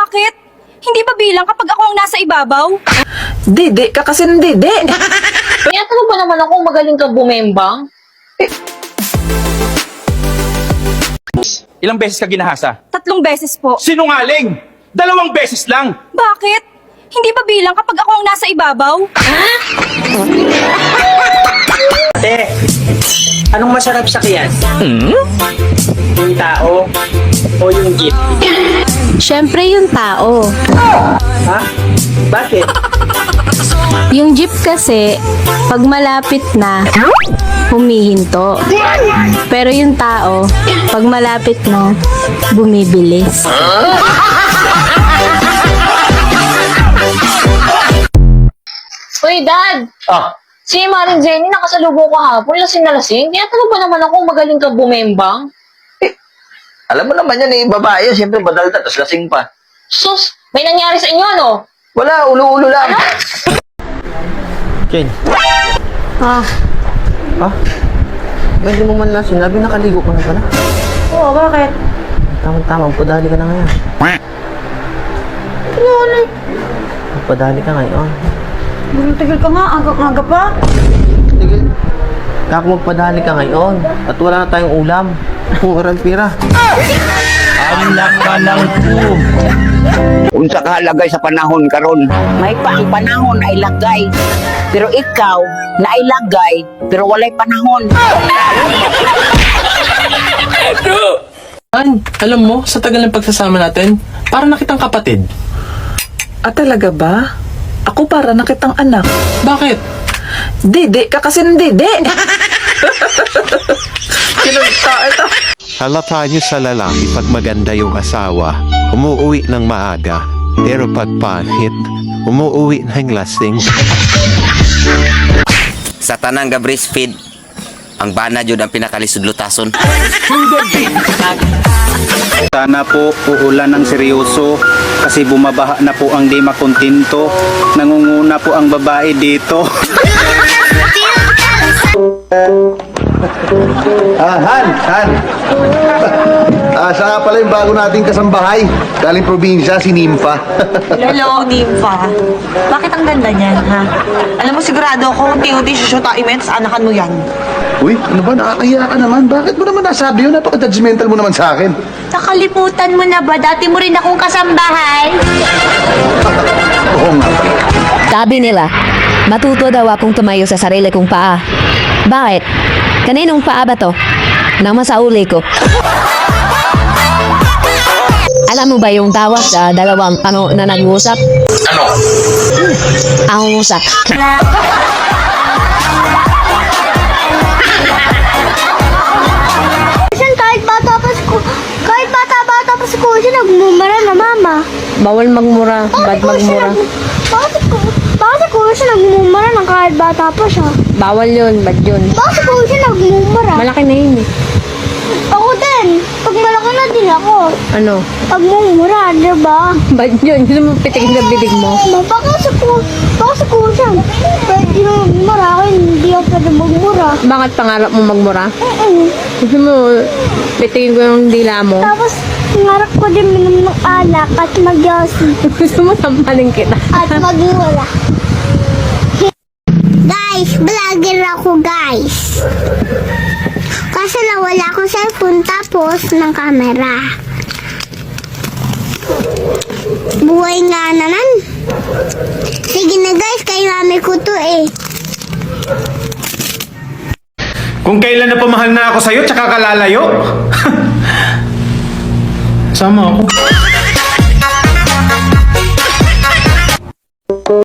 Bakit? Hindi ba bilang kapag ako ang nasa ibabaw? Dede ka kasi ng dede. Kaya ano ba naman ako magaling ka bumembang? Ilang beses ka ginahasa? 3 beses po. Sinungaling! 2 beses lang! Bakit? Hindi ba bilang kapag ako ang nasa ibabaw? Ate, anong masarap sa kiyan? Yung tao o yung jeep? Siyempre yung tao. Ha? Bakit? Yung jeep kasi, pag malapit na, humihinto. Pero yung tao, pag malapit na, bumibilis. Uy, Dad! Oh, Si Maring Jenny nakasalubong ko hapon, lasing na lasing. Kaya ano ba naman ako magaling ka bumembang? Alam mo naman yan, babae yun. Siyempre, badalda, tapos lasing pa. Sus, may nangyari sa inyo, no? Wala, ulo-ulo lang. Jen. Ah, Ha? Hindi mo man lang sinabi, nakaligo ka na pala. oo, bakit? Tama-tama, padali ka na ngayon. Padali ka ngayon. Tagal ka nga, aga pa. Sige. Kako magpadali ka ngayon. At wala na tayong ulam. Walang pira. Anak ka ng po! Unsa ka halagay sa panahon karon? May pa ang panahon na ilagay. Pero ikaw, na ilagay, pero walay panahon. An, alam mo, sa tagal ng pagsasama natin, para nakitang kapatid. Ah, talaga ba? Ako para na kitang anak. Bakit? Dede ka kasi ng dede. Kinagta ito. Halata niyo sa lalaki pag maganda yung asawa, umuwi ng maaga. Pero pag pangit, umuwi ng lasing. Sa tanang ga breastfeed, ang bana jud ang pinakalisudlutason. Sana po uulan ng seryoso kasi bumabaha na po ang di makontento. Nangunguna po ang babae dito. Han. Saka pala yung bago nating kasambahay. Galing probinsya, si Nympha. Hello, Nympha. Bakit ang ganda niyan, ha? Alam mo, sigurado ako, unti-unti susutain mo yan, sa anakan mo yan. Uy, ano ba? Nakakahiya ka naman. Bakit mo naman nasabi yun? Napaka-judgmental mo naman sa akin. Nakalimutan mo na ba? Dati mo rin akong kasambahay. Oo nga. Sabi nila, matuto daw akong tumayo sa sarili kong paa. Bakit? Kaninong paa ba to? Nang masauli ko. Alam mo ba yung tawa sa dalawang na nag-uusap? Ano? Ang usap. Kahit bata-bata pa si Kuya, nagmumura na mama. Bawal magmura, bad magmura. Bakit si Kuya siya nagmumura ng kahit bata pa siya? Bawal yun, bad yun. Bakit si Kuya siya nagmumura? Malaki na yun eh. Ako din. Pag malaki na din ako. Ano? Pagmumura, di ba? Bad yun, hindi mo pitigin sa bibig mo. Bakit si Kuya siya? Pwede na magmura ako, hindi ako pwede magmura. Bakit pangarap mo magmura? Gusto mo, pitigin ko yung dila mo. Tapos, nangarap ko din minom ng alak at magyosi. Gusto mo sampalin kita. At magmura. Guys, vlogger ako guys. Kasi nawala akong cellphone tapos ng camera. Buhay nga naman. Sige na guys, kay mami ko to eh. Kung kailan na pamahal na ako sa'yo, tsaka kalalayo. Sama ako.